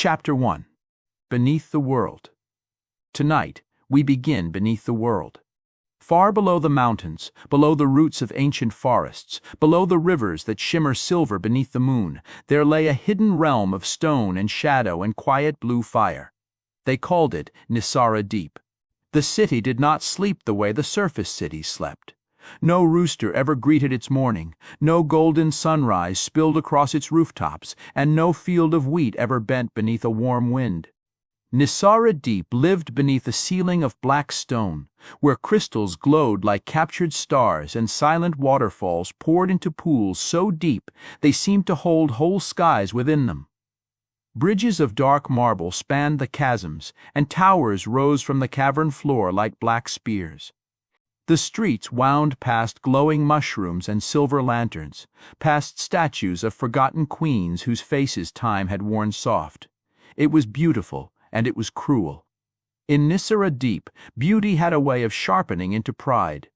Chapter 1. Beneath the World. Tonight, we begin beneath the world. Far below the mountains, below the roots of ancient forests, below the rivers that shimmer silver beneath the moon, there lay a hidden realm of stone and shadow and quiet blue fire. They called it Nyssara Deep. The city did not sleep the way the surface cities slept. No rooster ever greeted its morning, no golden sunrise spilled across its rooftops, and no field of wheat ever bent beneath a warm wind. Nyssara Deep lived beneath a ceiling of black stone, where crystals glowed like captured stars and silent waterfalls poured into pools so deep they seemed to hold whole skies within them. Bridges of dark marble spanned the chasms, and towers rose from the cavern floor like black spears. The streets wound past glowing mushrooms and silver lanterns, past statues of forgotten queens whose faces time had worn soft. It was beautiful, and it was cruel. In Nyssara Deep, beauty had a way of sharpening into pride.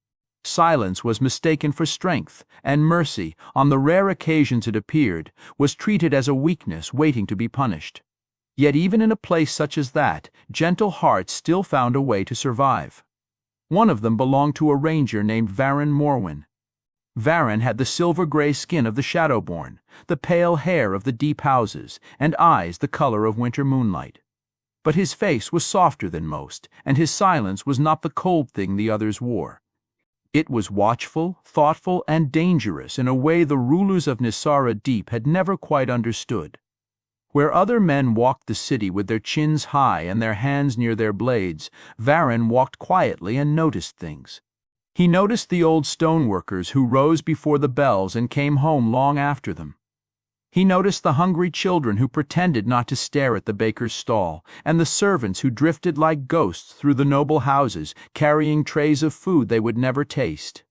Silence was mistaken for strength, and mercy, on the rare occasions it appeared, was treated as a weakness waiting to be punished. Yet even in a place such as that, gentle hearts still found a way to survive. One of them belonged to a ranger named Varren Morwyn. Varren had the silver-gray skin of the Shadowborn, the pale hair of the deep houses, and eyes the color of winter moonlight. But his face was softer than most, and his silence was not the cold thing the others wore. It was watchful, thoughtful, and dangerous in a way the rulers of Nyssara Deep had never quite understood. Where other men walked the city with their chins high and their hands near their blades, Varren walked quietly and noticed things. He noticed the old stoneworkers who rose before the bells and came home long after them. He noticed the hungry children who pretended not to stare at the baker's stall, and the servants who drifted like ghosts through the noble houses, carrying trays of food they would never taste.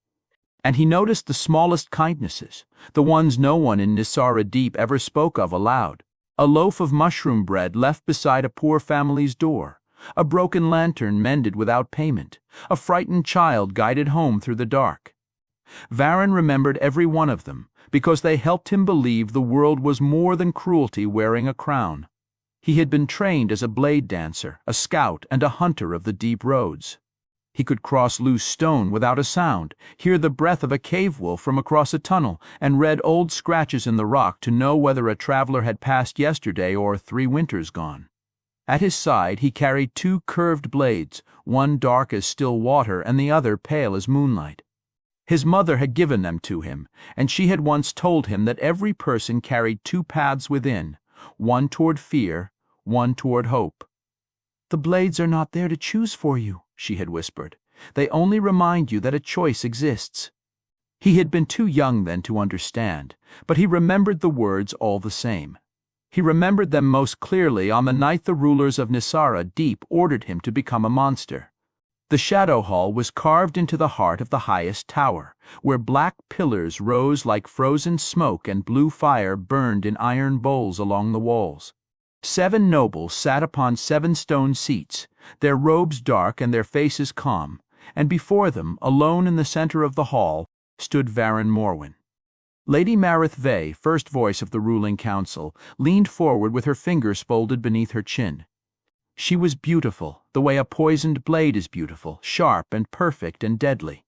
And he noticed the smallest kindnesses, the ones no one in Nyssara Deep ever spoke of aloud. A loaf of mushroom bread left beside a poor family's door, a broken lantern mended without payment, a frightened child guided home through the dark. Varren remembered every one of them, because they helped him believe the world was more than cruelty wearing a crown. He had been trained as a blade dancer, a scout, and a hunter of the deep roads. He could cross loose stone without a sound, hear the breath of a cave wolf from across a tunnel, and read old scratches in the rock to know whether a traveler had passed yesterday or 3 winters gone. At his side he carried 2 curved blades, one dark as still water and the other pale as moonlight. His mother had given them to him, and she had once told him that every person carried 2 paths within, one toward fear, one toward hope. "The blades are not there to choose for you," she had whispered. "They only remind you that a choice exists." He had been too young then to understand, but he remembered the words all the same. He remembered them most clearly on the night the rulers of Nyssara Deep ordered him to become a monster. The Shadow Hall was carved into the heart of the highest tower, where black pillars rose like frozen smoke and blue fire burned in iron bowls along the walls. 7 nobles sat upon 7 stone seats, their robes dark and their faces calm, and before them, alone in the center of the hall, stood Varren Morwyn. Lady Marith Vey, first voice of the ruling council, leaned forward with her fingers folded beneath her chin. She was beautiful, the way a poisoned blade is beautiful, sharp and perfect and deadly.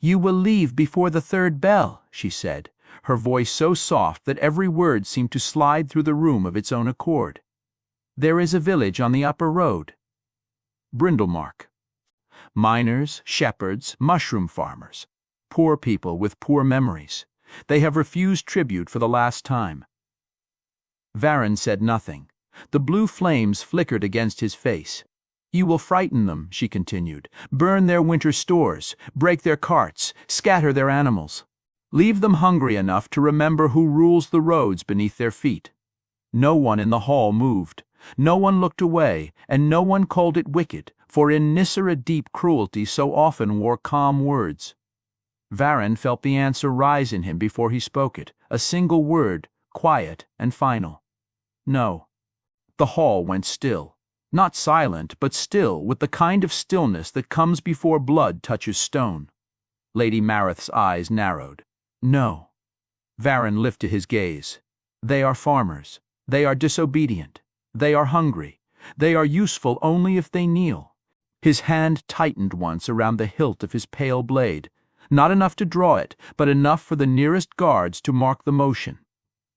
"You will leave before the 3rd bell," she said, her voice so soft that every word seemed to slide through the room of its own accord. "There is a village on the upper road." Brindlemark. Miners, shepherds, mushroom farmers. Poor people with poor memories. They have refused tribute for the last time. Varren said nothing. The blue flames flickered against his face. "You will frighten them," she continued, "burn their winter stores, break their carts, scatter their animals. Leave them hungry enough to remember who rules the roads beneath their feet." No one in the hall moved. No one looked away, and no one called it wicked, for in Nyssara Deep cruelty so often wore calm words. Varren felt the answer rise in him before he spoke it, a single word, quiet and final. "No." The hall went still. Not silent, but still, with the kind of stillness that comes before blood touches stone. Lady Marith's eyes narrowed. "No." Varren lifted his gaze. "They are farmers. They are disobedient. They are hungry. They are useful only if they kneel. His hand tightened once around the hilt of his pale blade, not enough to draw it, but enough for the nearest guards to mark the motion.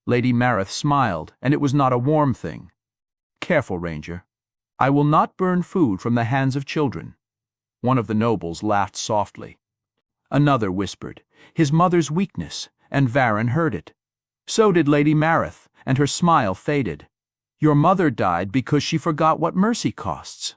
Lady Mareth smiled, and it was not a warm thing. "Careful, Ranger. I will not burn food from the hands of children." One of the nobles laughed softly. Another whispered, "His mother's weakness," and Varren heard it. So did Lady Mareth, and her smile faded. "Your mother died because she forgot what mercy costs."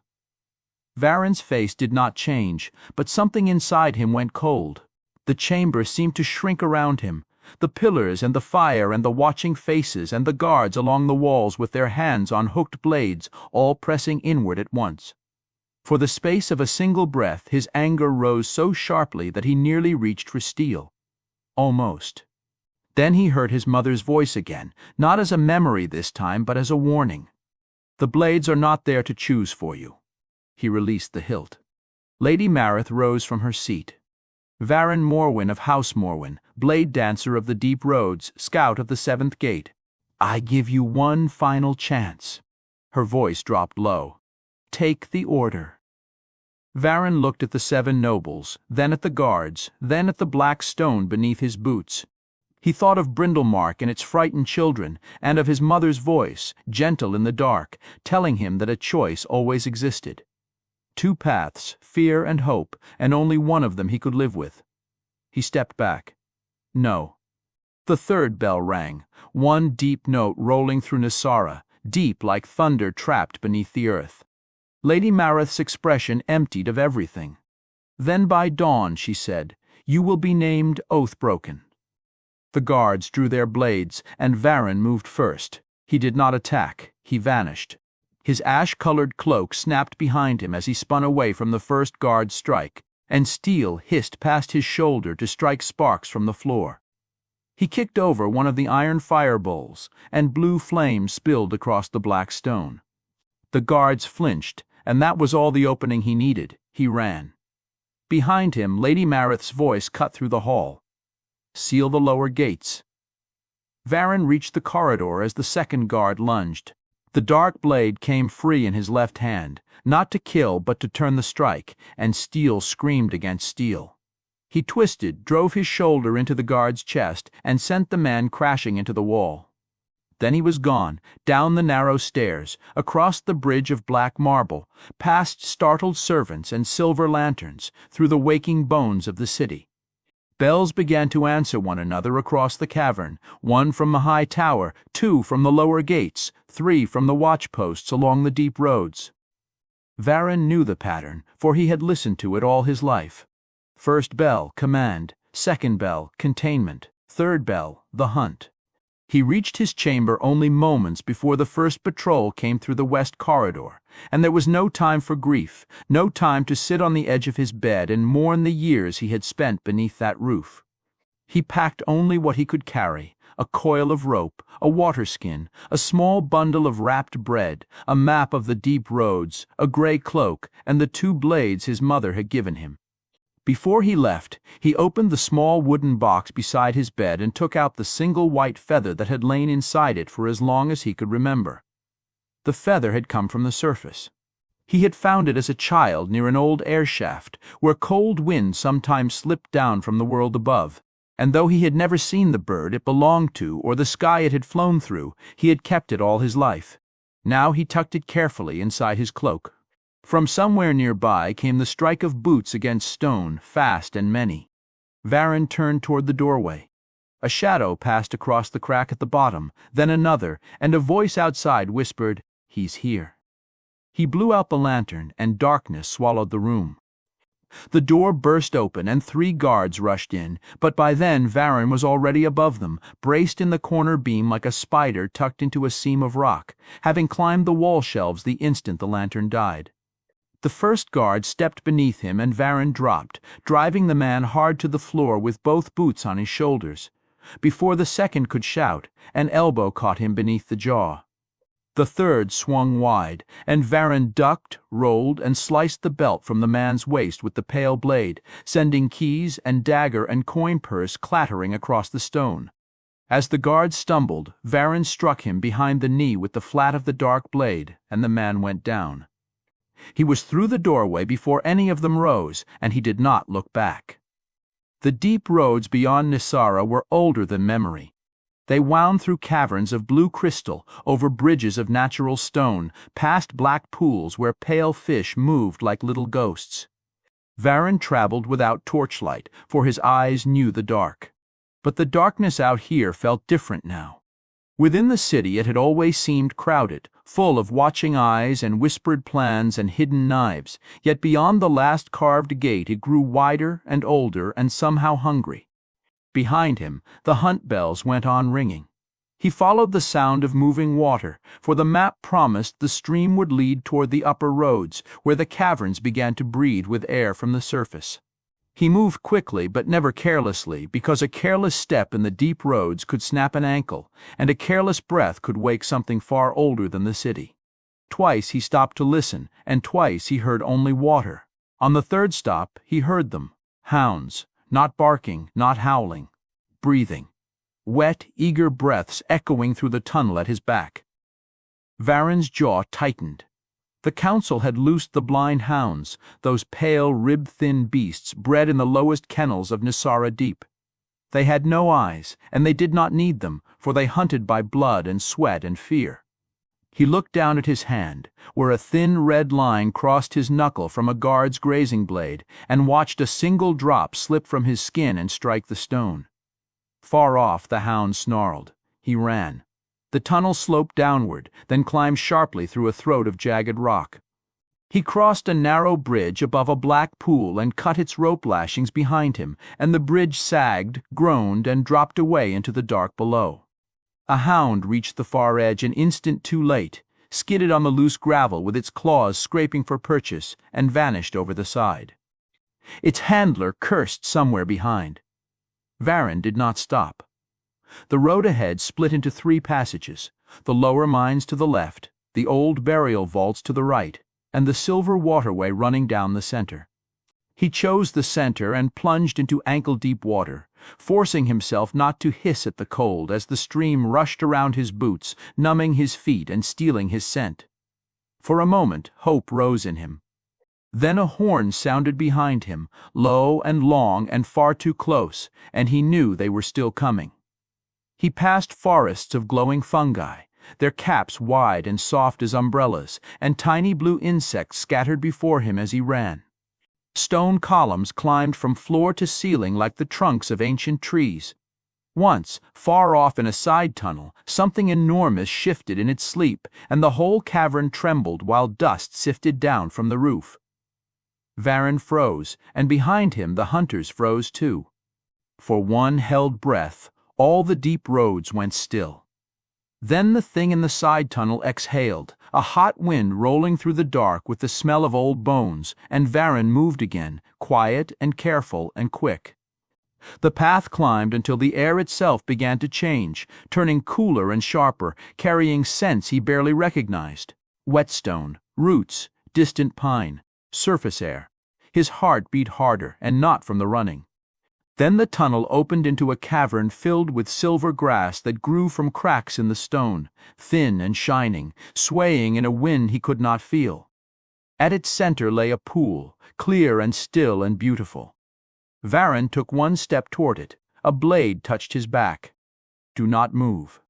Varren's face did not change, but something inside him went cold. The chamber seemed to shrink around him, the pillars and the fire and the watching faces and the guards along the walls with their hands on hooked blades, all pressing inward at once. For the space of a single breath his anger rose so sharply that he nearly reached for steel. Almost. Then he heard his mother's voice again, not as a memory this time, but as a warning. "The blades are not there to choose for you." He released the hilt. Lady Mareth rose from her seat. "Varren Morwyn of House Morwyn, blade dancer of the deep roads, scout of the 7th gate. I give you one final chance." Her voice dropped low. "Take the order." Varren looked at the 7 nobles, then at the guards, then at the black stone beneath his boots. He thought of Brindlemark and its frightened children, and of his mother's voice, gentle in the dark, telling him that a choice always existed. 2 paths, fear and hope, and only one of them he could live with. He stepped back. No. The 3rd bell rang, one deep note rolling through Nyssara, deep like thunder trapped beneath the earth. Lady Mareth's expression emptied of everything. "Then by dawn," she said, "you will be named Oathbroken." The guards drew their blades, and Varren moved first. He did not attack. He vanished. His ash-colored cloak snapped behind him as he spun away from the first guard's strike, and steel hissed past his shoulder to strike sparks from the floor. He kicked over one of the iron fire bowls, and blue flame spilled across the black stone. The guards flinched, and that was all the opening he needed. He ran. Behind him, Lady Mareth's voice cut through the hall. "Seal the lower gates." Varren reached the corridor as the 2nd guard lunged. The dark blade came free in his left hand, not to kill but to turn the strike, and steel screamed against steel. He twisted, drove his shoulder into the guard's chest, and sent the man crashing into the wall. Then he was gone, down the narrow stairs, across the bridge of black marble, past startled servants and silver lanterns, through the waking bones of the city. Bells began to answer one another across the cavern, 1 from the high tower, 2 from the lower gates, 3 from the watchposts along the deep roads. Varren knew the pattern, for he had listened to it all his life. 1st bell, command; 2nd bell, containment; 3rd bell, the hunt. He reached his chamber only moments before the first patrol came through the west corridor, and there was no time for grief, no time to sit on the edge of his bed and mourn the years he had spent beneath that roof. He packed only what he could carry: a coil of rope, a waterskin, a small bundle of wrapped bread, a map of the deep roads, a gray cloak, and the 2 blades his mother had given him. Before he left, he opened the small wooden box beside his bed and took out the single white feather that had lain inside it for as long as he could remember. The feather had come from the surface. He had found it as a child near an old air shaft, where cold winds sometimes slipped down from the world above, and though he had never seen the bird it belonged to or the sky it had flown through, he had kept it all his life. Now he tucked it carefully inside his cloak. From somewhere nearby came the strike of boots against stone, fast and many. Varren turned toward the doorway. A shadow passed across the crack at the bottom, then another, and a voice outside whispered, "He's here." He blew out the lantern, and darkness swallowed the room. The door burst open, and 3 guards rushed in, but by then Varren was already above them, braced in the corner beam like a spider tucked into a seam of rock, having climbed the wall shelves the instant the lantern died. The 1st guard stepped beneath him, and Varren dropped, driving the man hard to the floor with both boots on his shoulders. Before the 2nd could shout, an elbow caught him beneath the jaw. The 3rd swung wide, and Varren ducked, rolled, and sliced the belt from the man's waist with the pale blade, sending keys and dagger and coin purse clattering across the stone. As the guard stumbled, Varren struck him behind the knee with the flat of the dark blade, and the man went down. He was through the doorway before any of them rose, and he did not look back. The deep roads beyond Nyssara were older than memory. They wound through caverns of blue crystal, over bridges of natural stone, past black pools where pale fish moved like little ghosts. Varren traveled without torchlight, for his eyes knew the dark. But the darkness out here felt different now. Within the city it had always seemed crowded, full of watching eyes and whispered plans and hidden knives, yet beyond the last carved gate it grew wider and older and somehow hungry. Behind him, the hunt bells went on ringing. He followed the sound of moving water, for the map promised the stream would lead toward the upper roads, where the caverns began to breathe with air from the surface. He moved quickly but never carelessly, because a careless step in the deep roads could snap an ankle, and a careless breath could wake something far older than the city. Twice he stopped to listen, and twice he heard only water. On the third stop he heard them, hounds, not barking, not howling, breathing. Wet, eager breaths echoing through the tunnel at his back. Varren's jaw tightened. The council had loosed the blind hounds, those pale, rib-thin beasts bred in the lowest kennels of Nyssara Deep. They had no eyes, and they did not need them, for they hunted by blood and sweat and fear. He looked down at his hand, where a thin red line crossed his knuckle from a guard's grazing blade, and watched a single drop slip from his skin and strike the stone. Far off the hound snarled. He ran. The tunnel sloped downward, then climbed sharply through a throat of jagged rock. He crossed a narrow bridge above a black pool and cut its rope lashings behind him, and the bridge sagged, groaned, and dropped away into the dark below. A hound reached the far edge an instant too late, skidded on the loose gravel with its claws scraping for purchase, and vanished over the side. Its handler cursed somewhere behind. Varren did not stop. The road ahead split into 3 passages, the lower mines to the left, the old burial vaults to the right, and the silver waterway running down the center. He chose the center and plunged into ankle-deep water, forcing himself not to hiss at the cold as the stream rushed around his boots, numbing his feet and stealing his scent. For a moment, hope rose in him. Then a horn sounded behind him, low and long and far too close, and he knew they were still coming. He passed forests of glowing fungi, their caps wide and soft as umbrellas, and tiny blue insects scattered before him as he ran. Stone columns climbed from floor to ceiling like the trunks of ancient trees. Once, far off in a side tunnel, something enormous shifted in its sleep, and the whole cavern trembled while dust sifted down from the roof. Varren froze, and behind him the hunters froze too. For one held breath, all the deep roads went still. Then the thing in the side tunnel exhaled, a hot wind rolling through the dark with the smell of old bones, and Varren moved again, quiet and careful and quick. The path climbed until the air itself began to change, turning cooler and sharper, carrying scents he barely recognized. Whetstone, roots, distant pine, surface air. His heart beat harder, and not from the running. Then the tunnel opened into a cavern filled with silver grass that grew from cracks in the stone, thin and shining, swaying in a wind he could not feel. At its center lay a pool, clear and still and beautiful. Varren took one step toward it. A blade touched his back. "Do not move."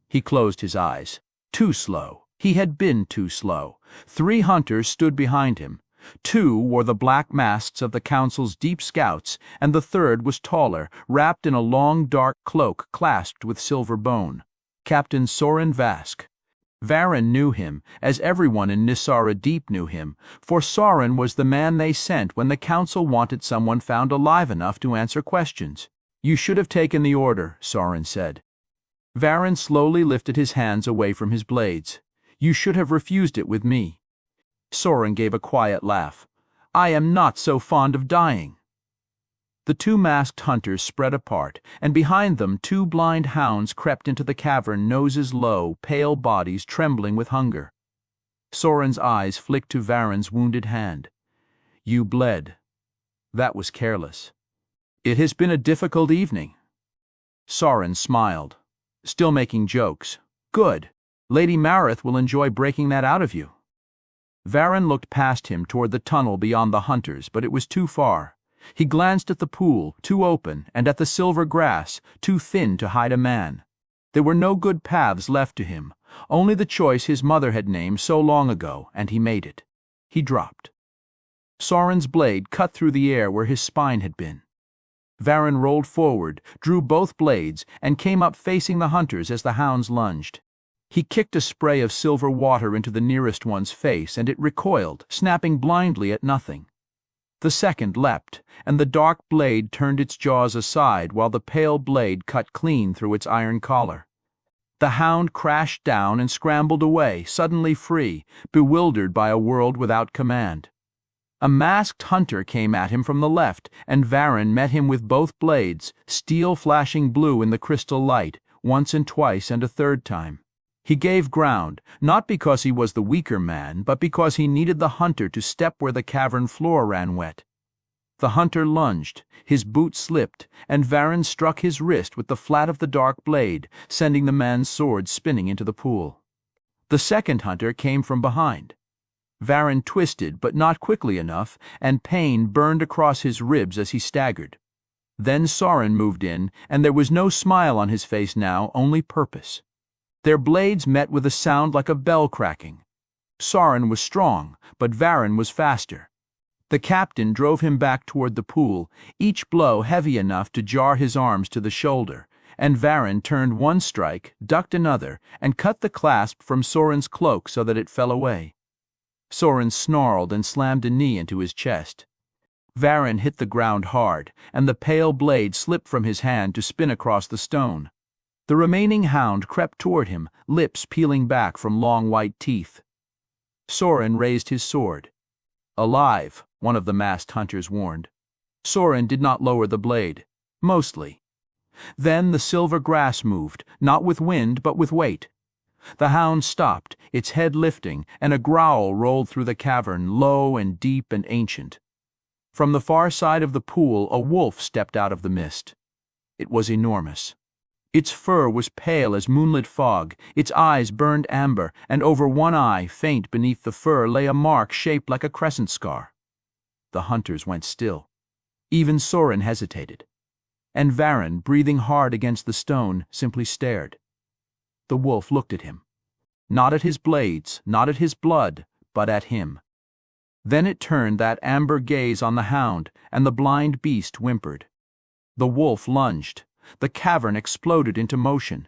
He closed his eyes. Too slow. He had been too slow. 3 hunters stood behind him. 2 wore the black masks of the council's deep scouts, and the third was taller, wrapped in a long dark cloak clasped with silver bone. Captain Soren Vask. Varren knew him, as everyone in Nyssara Deep knew him, for Soren was the man they sent when the council wanted someone found alive enough to answer questions. "You should have taken the order," Soren said. Varren slowly lifted his hands away from his blades. "You should have refused it with me." Soren gave a quiet laugh. "I am not so fond of dying." The 2 masked hunters spread apart, and behind them 2 blind hounds crept into the cavern, noses low, pale bodies trembling with hunger. Soren's eyes flicked to Varren's wounded hand. "You bled. That was careless." "It has been a difficult evening." Soren smiled. Still making jokes. Good. Lady Marith will enjoy breaking that out of you. Varren looked past him toward the tunnel beyond the hunters, but it was too far. He glanced at the pool, too open, and at the silver grass, too thin to hide a man. There were no good paths left to him, only the choice his mother had named so long ago, and he made it. He dropped. Sorin's blade cut through the air where his spine had been. Varren rolled forward, drew both blades, and came up facing the hunters as the hounds lunged. He kicked a spray of silver water into the nearest one's face, and it recoiled, snapping blindly at nothing. The second leapt, and the dark blade turned its jaws aside while the pale blade cut clean through its iron collar. The hound crashed down and scrambled away, suddenly free, bewildered by a world without command. A masked hunter came at him from the left, and Varren met him with both blades, steel flashing blue in the crystal light, once and twice and a third time. He gave ground, not because he was the weaker man, but because he needed the hunter to step where the cavern floor ran wet. The hunter lunged, his boot slipped, and Varren struck his wrist with the flat of the dark blade, sending the man's sword spinning into the pool. The second hunter came from behind. Varren twisted, but not quickly enough, and pain burned across his ribs as he staggered. Then Sorin moved in, and there was no smile on his face now, only purpose. Their blades met with a sound like a bell cracking. Sorin was strong, but Varren was faster. The captain drove him back toward the pool, each blow heavy enough to jar his arms to the shoulder, and Varren turned one strike, ducked another, and cut the clasp from Sorin's cloak so that it fell away. Sorin snarled and slammed a knee into his chest. Varren hit the ground hard, and the pale blade slipped from his hand to spin across the stone. The remaining hound crept toward him, lips peeling back from long white teeth. Sorin raised his sword. Alive, one of the masked hunters warned. Sorin did not lower the blade. Mostly. Then the silver grass moved, not with wind but with weight. The hound stopped, its head lifting, and a growl rolled through the cavern, low and deep and ancient. From the far side of the pool a wolf stepped out of the mist. It was enormous. Its fur was pale as moonlit fog, its eyes burned amber, and over one eye, faint beneath the fur, lay a mark shaped like a crescent scar. The hunters went still. Even Sorin hesitated. And Varren, breathing hard against the stone, simply stared. The wolf looked at him. Not at his blades, not at his blood, but at him. Then it turned that amber gaze on the hound, and the blind beast whimpered. The wolf lunged. The cavern exploded into motion.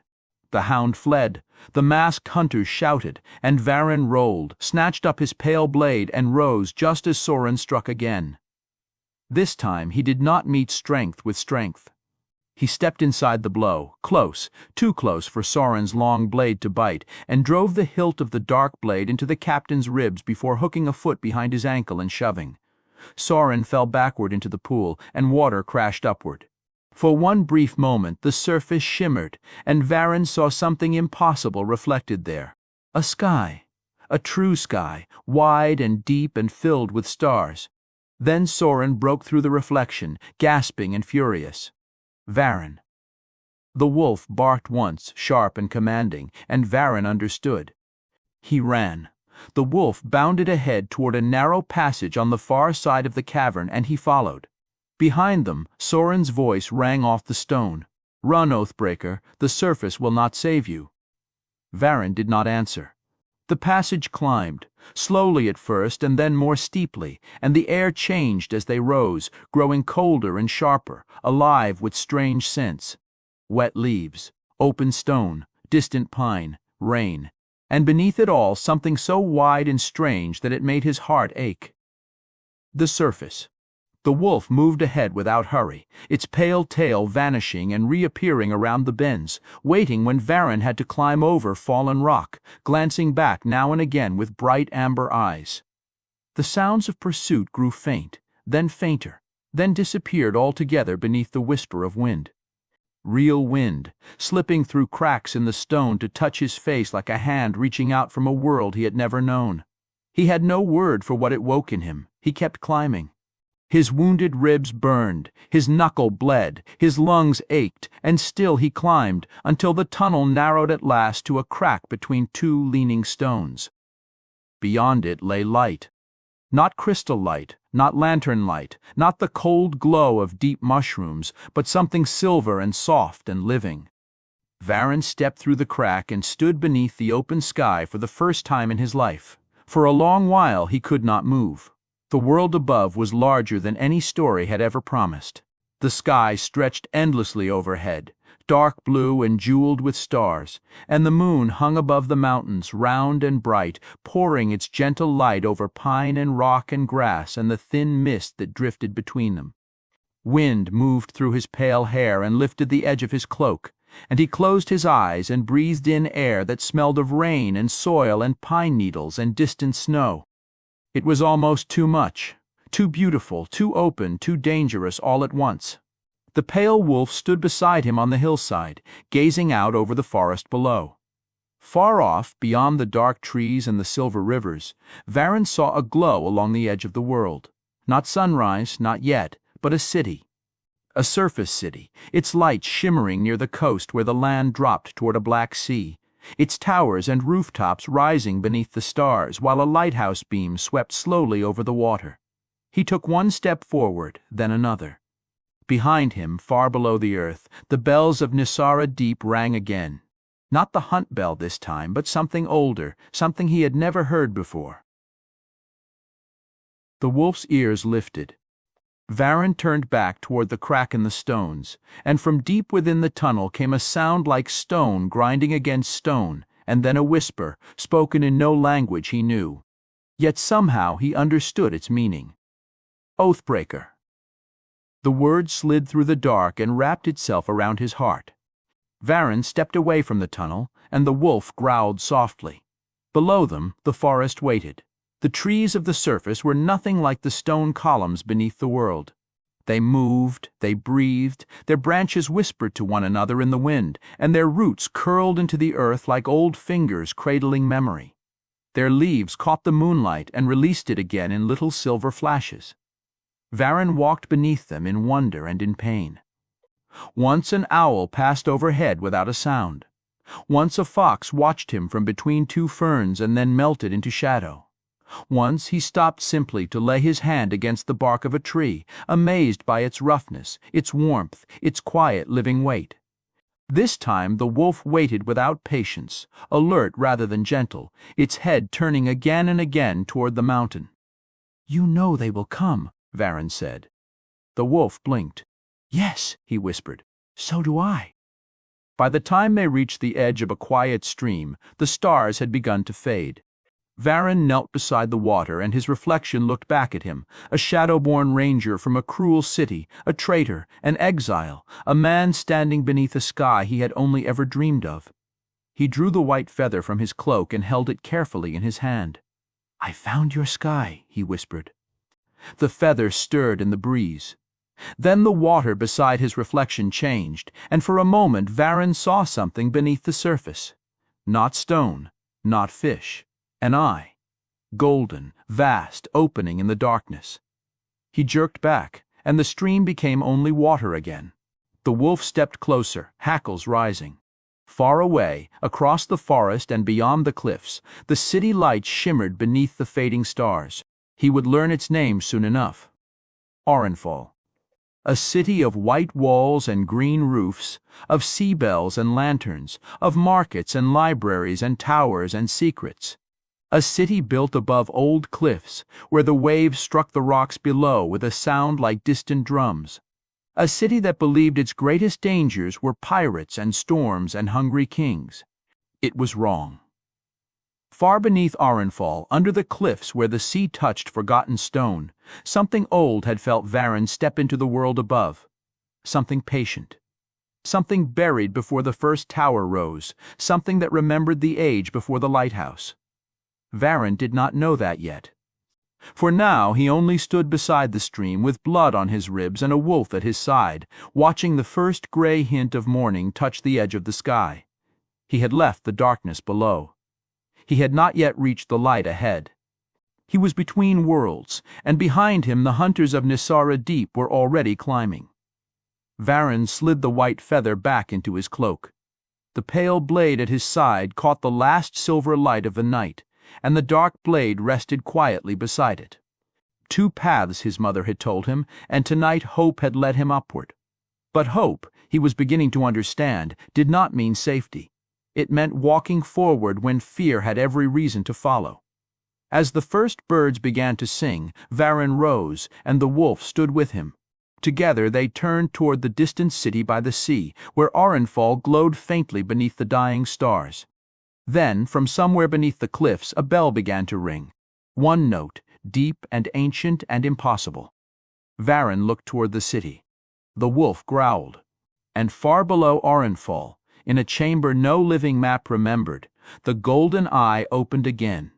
The hound fled. The masked hunters shouted, and Varren rolled, snatched up his pale blade, and rose just as Sorin struck again. This time he did not meet strength with strength. He stepped inside the blow, close, too close for Sorin's long blade to bite, and drove the hilt of the dark blade into the captain's ribs before hooking a foot behind his ankle and shoving. Sorin fell backward into the pool, and water crashed upward. For one brief moment the surface shimmered, and Varren saw something impossible reflected there. A sky, a true sky, wide and deep and filled with stars. Then Sorin broke through the reflection, gasping and furious. Varren. The wolf barked once, sharp and commanding, and Varren understood. He ran. The wolf bounded ahead toward a narrow passage on the far side of the cavern, and he followed. Behind them, Sorin's voice rang off the stone. "Run, Oathbreaker, the surface will not save you." Varren did not answer. The passage climbed, slowly at first and then more steeply, and the air changed as they rose, growing colder and sharper, alive with strange scents. Wet leaves, open stone, distant pine, rain, and beneath it all something so wide and strange that it made his heart ache. The surface. The wolf moved ahead without hurry, its pale tail vanishing and reappearing around the bends, waiting when Varren had to climb over fallen rock, glancing back now and again with bright amber eyes. The sounds of pursuit grew faint, then fainter, then disappeared altogether beneath the whisper of wind. Real wind, slipping through cracks in the stone to touch his face like a hand reaching out from a world he had never known. He had no word for what it woke in him. He kept climbing. His wounded ribs burned, his knuckle bled, his lungs ached, and still he climbed, until the tunnel narrowed at last to a crack between two leaning stones. Beyond it lay light. Not crystal light, not lantern light, not the cold glow of deep mushrooms, but something silver and soft and living. Varren stepped through the crack and stood beneath the open sky for the first time in his life. For a long while he could not move. The world above was larger than any story had ever promised. The sky stretched endlessly overhead, dark blue and jeweled with stars, and the moon hung above the mountains, round and bright, pouring its gentle light over pine and rock and grass and the thin mist that drifted between them. Wind moved through his pale hair and lifted the edge of his cloak, and he closed his eyes and breathed in air that smelled of rain and soil and pine needles and distant snow. It was almost too much, too beautiful, too open, too dangerous all at once. The pale wolf stood beside him on the hillside, gazing out over the forest below. Far off, beyond the dark trees and the silver rivers, Varren saw a glow along the edge of the world. Not sunrise, not yet, but a city. A surface city, its lights shimmering near the coast where the land dropped toward a black sea, its towers and rooftops rising beneath the stars while a lighthouse beam swept slowly over the water. He took one step forward, then another. Behind him, far below the earth, the bells of Nyssara Deep rang again. Not the hunt bell this time, but something older, something he had never heard before. The wolf's ears lifted. Varren turned back toward the crack in the stones, and from deep within the tunnel came a sound like stone grinding against stone, and then a whisper, spoken in no language he knew. Yet somehow he understood its meaning. Oathbreaker. The word slid through the dark and wrapped itself around his heart. Varren stepped away from the tunnel, and the wolf growled softly. Below them, the forest waited. The trees of the surface were nothing like the stone columns beneath the world. They moved, they breathed, their branches whispered to one another in the wind, and their roots curled into the earth like old fingers cradling memory. Their leaves caught the moonlight and released it again in little silver flashes. Varren walked beneath them in wonder and in pain. Once an owl passed overhead without a sound. Once a fox watched him from between two ferns and then melted into shadow. Once he stopped simply to lay his hand against the bark of a tree, amazed by its roughness, its warmth, its quiet living weight. This time the wolf waited without patience, alert rather than gentle, its head turning again and again toward the mountain. "You know they will come," Varren said. The wolf blinked. "Yes," he whispered, "so do I." By the time they reached the edge of a quiet stream, the stars had begun to fade. Varren knelt beside the water, and his reflection looked back at him, a Shadowborn ranger from a cruel city, a traitor, an exile, a man standing beneath a sky he had only ever dreamed of. He drew the white feather from his cloak and held it carefully in his hand. "I found your sky," he whispered. The feather stirred in the breeze. Then the water beside his reflection changed, and for a moment Varren saw something beneath the surface. Not stone, not fish. An eye, golden, vast, opening in the darkness. He jerked back, and the stream became only water again. The wolf stepped closer, hackles rising. Far away, across the forest and beyond the cliffs, the city lights shimmered beneath the fading stars. He would learn its name soon enough. Orenfall. A city of white walls and green roofs, of sea bells and lanterns, of markets and libraries and towers and secrets. A city built above old cliffs, where the waves struck the rocks below with a sound like distant drums. A city that believed its greatest dangers were pirates and storms and hungry kings. It was wrong. Far beneath Orenfall, under the cliffs where the sea touched forgotten stone, something old had felt Varren step into the world above. Something patient. Something buried before the first tower rose, something that remembered the age before the lighthouse. Varren did not know that yet. For now he only stood beside the stream with blood on his ribs and a wolf at his side, watching the first gray hint of morning touch the edge of the sky. He had left the darkness below. He had not yet reached the light ahead. He was between worlds, and behind him the hunters of Nyssara Deep were already climbing. Varren slid the white feather back into his cloak. The pale blade at his side caught the last silver light of the night, and the dark blade rested quietly beside it. 2 paths, his mother had told him, and tonight hope had led him upward. But hope, he was beginning to understand, did not mean safety. It meant walking forward when fear had every reason to follow. As the first birds began to sing, Varren rose, and the wolf stood with him. Together they turned toward the distant city by the sea, where Orenfall glowed faintly beneath the dying stars. Then, from somewhere beneath the cliffs, a bell began to ring. One note, deep and ancient and impossible. Varren looked toward the city. The wolf growled. And far below Orenfall, in a chamber no living map remembered, the golden eye opened again.